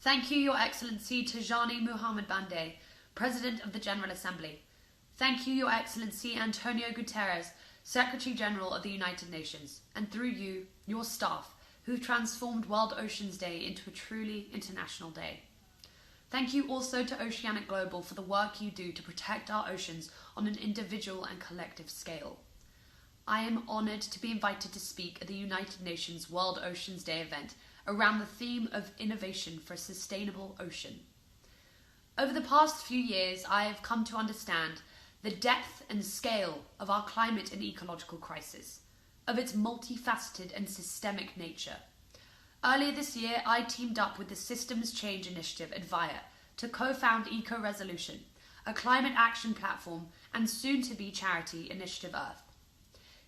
Thank you, Your Excellency Tijani Muhammad Bande, President of the General Assembly. Thank you, Your Excellency Antonio Guterres, Secretary General of the United Nations, and through you, your staff, who've transformed World Oceans Day into a truly international day. Thank you also to Oceanic Global for the work you do to protect our oceans on an individual and collective scale. I am honoured to be invited to speak at the United Nations World Oceans Day event around the theme of innovation for a sustainable ocean. Over the past few years, I have come to understand the depth and scale of our climate and ecological crisis, of its multifaceted and systemic nature. Earlier this year, I teamed up with the Systems Change Initiative at VIA to co-found Ecoresolution, a climate action platform and soon-to-be charity Initiative Earth.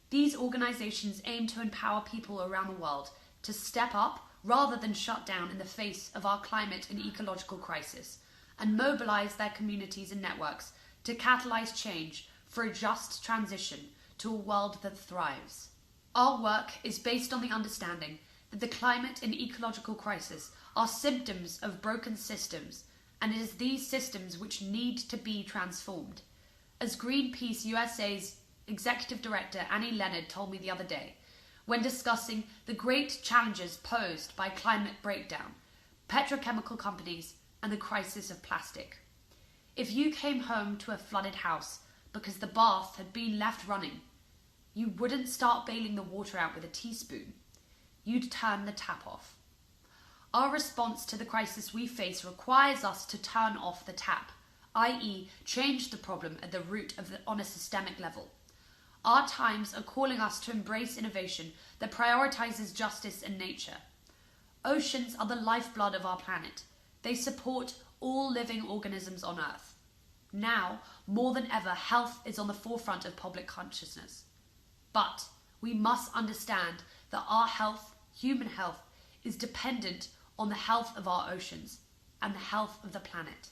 These organisations aim to empower people around the world to step up rather than shut down in the face of our climate and ecological crisis, and mobilise their communities and networks to catalyse change for a just transition to a world that thrives. Our work is based on the understanding that the climate and ecological crisis are symptoms of broken systems, and it is these systems which need to be transformed. As Greenpeace USA's Executive Director Annie Leonard told me the other day, when discussing the great challenges posed by climate breakdown, petrochemical companies, and the crisis of plastic. If you came home to a flooded house because the bath had been left running, you wouldn't start bailing the water out with a teaspoon. You'd turn the tap off. Our response to the crisis we face requires us to turn off the tap, i.e. change the problem at the root on a systemic level. Our times are calling us to embrace innovation that prioritises justice and nature. Oceans are the lifeblood of our planet. They support all living organisms on Earth. Now, more than ever, health is on the forefront of public consciousness. But we must understand that our health, human health, is dependent on the health of our oceans and the health of the planet.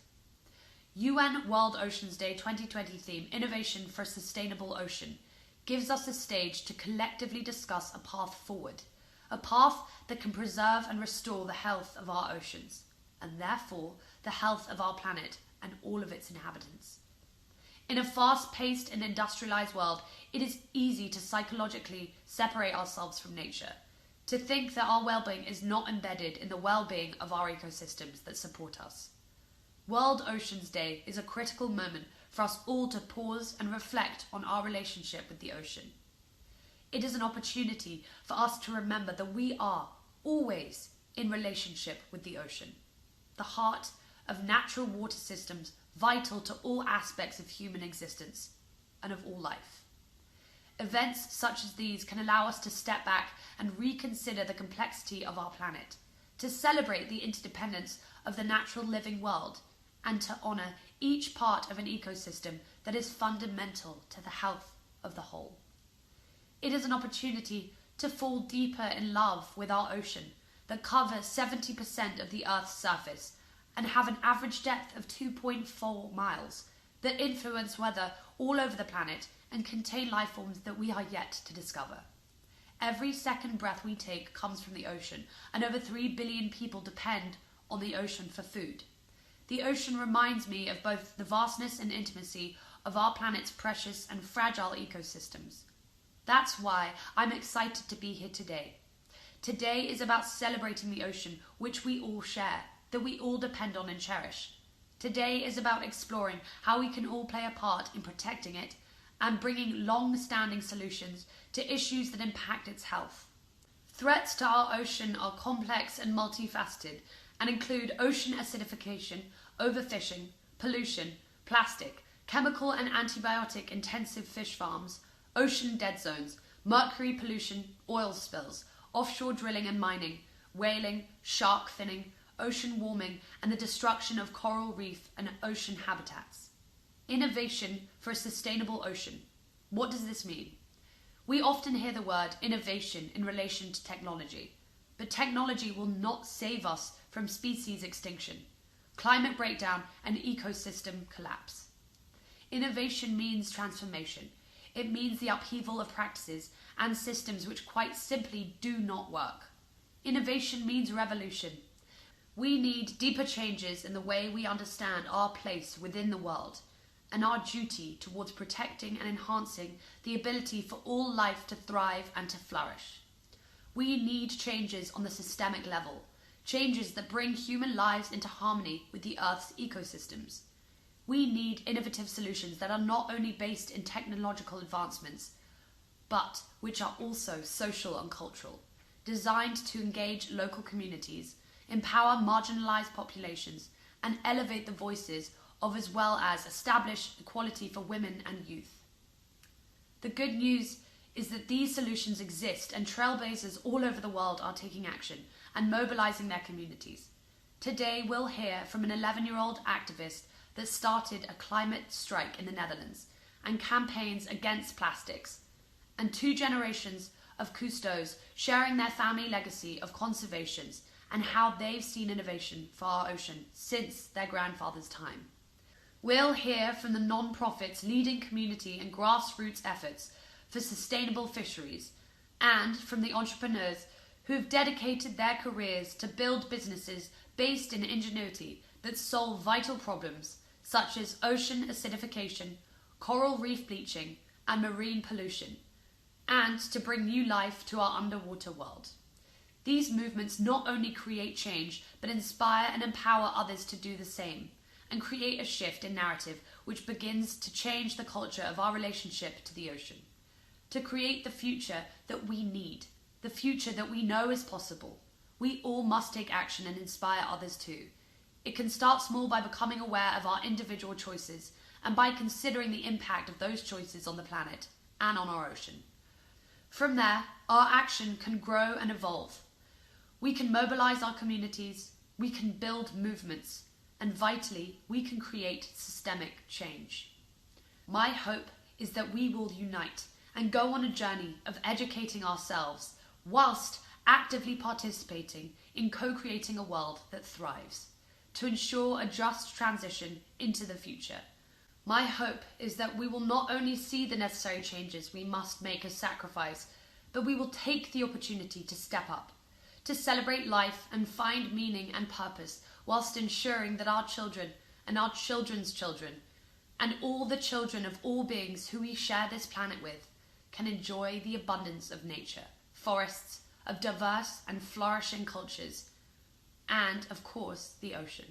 UN World Oceans Day 2020 theme, Innovation for a Sustainable Ocean, gives us a stage to collectively discuss a path forward, a path that can preserve and restore the health of our oceans, and therefore the health of our planet and all of its inhabitants. In a fast-paced and industrialised world, it is easy to psychologically separate ourselves from nature, to think that our well-being is not embedded in the well-being of our ecosystems that support us. World Oceans Day is a critical moment for us all to pause and reflect on our relationship with the ocean. It is an opportunity for us to remember that we are always in relationship with the ocean, the heart of natural water systems vital to all aspects of human existence and of all life. Events such as these can allow us to step back and reconsider the complexity of our planet, to celebrate the interdependence of the natural living world, and to honour each part of an ecosystem that is fundamental to the health of the whole. It is an opportunity to fall deeper in love with our ocean that covers 70% of the Earth's surface and have an average depth of 2.4 miles that influence weather all over the planet and contain life forms that we are yet to discover. Every second breath we take comes from the ocean, and over 3 billion people depend on the ocean for food. The ocean reminds me of both the vastness and intimacy of our planet's precious and fragile ecosystems. That's why I'm excited to be here today. Today is about celebrating the ocean, which we all share, that we all depend on and cherish. Today is about exploring how we can all play a part in protecting it and bringing long-standing solutions to issues that impact its health. Threats to our ocean are complex and multifaceted and include ocean acidification, overfishing, pollution, plastic, chemical and antibiotic-intensive fish farms, ocean dead zones, mercury pollution, oil spills, offshore drilling and mining, whaling, shark finning, ocean warming, and the destruction of coral reef and ocean habitats. Innovation for a sustainable ocean. What does this mean? We often hear the word innovation in relation to technology, but technology will not save us from species extinction, climate breakdown, and ecosystem collapse. Innovation means transformation. It means the upheaval of practices and systems which quite simply do not work. Innovation means revolution. We need deeper changes in the way we understand our place within the world and our duty towards protecting and enhancing the ability for all life to thrive and to flourish. We need changes on the systemic level, changes that bring human lives into harmony with the Earth's ecosystems. We need innovative solutions that are not only based in technological advancements, but which are also social and cultural, designed to engage local communities, empower marginalized populations, and elevate the voices of as well as establish equality for women and youth. The good news is that these solutions exist and trailblazers all over the world are taking action and mobilizing their communities. Today we'll hear from an 11-year-old activist that started a climate strike in the Netherlands and campaigns against plastics, and 2 generations of custos sharing their family legacy of conservations and how they've seen innovation for our ocean since their grandfather's time. We'll hear from the non-profits leading community and grassroots efforts for sustainable fisheries, and from the entrepreneurs who have dedicated their careers to build businesses based in ingenuity that solve vital problems such as ocean acidification, coral reef bleaching, and marine pollution, and to bring new life to our underwater world. These movements not only create change, but inspire and empower others to do the same, and create a shift in narrative which begins to change the culture of our relationship to the ocean. To create the future that we need, the future that we know is possible, we all must take action and inspire others too. It can start small by becoming aware of our individual choices and by considering the impact of those choices on the planet and on our ocean. From there, our action can grow and evolve. We can mobilize our communities, we can build movements, and vitally, we can create systemic change. My hope is that we will unite and go on a journey of educating ourselves whilst actively participating in co-creating a world that thrives, to ensure a just transition into the future. My hope is that we will not only see the necessary changes we must make as sacrifice, but we will take the opportunity to step up, to celebrate life and find meaning and purpose, whilst ensuring that our children and our children's children, and all the children of all beings who we share this planet with, can enjoy the abundance of nature, forests, of diverse and flourishing cultures, and, of course, the ocean.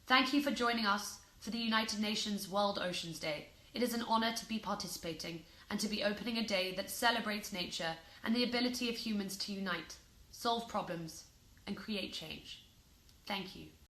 Thank you for joining us for the United Nations World Oceans Day. It is an honor to be participating and to be opening a day that celebrates nature and the ability of humans to unite, solve problems, and create change. Thank you.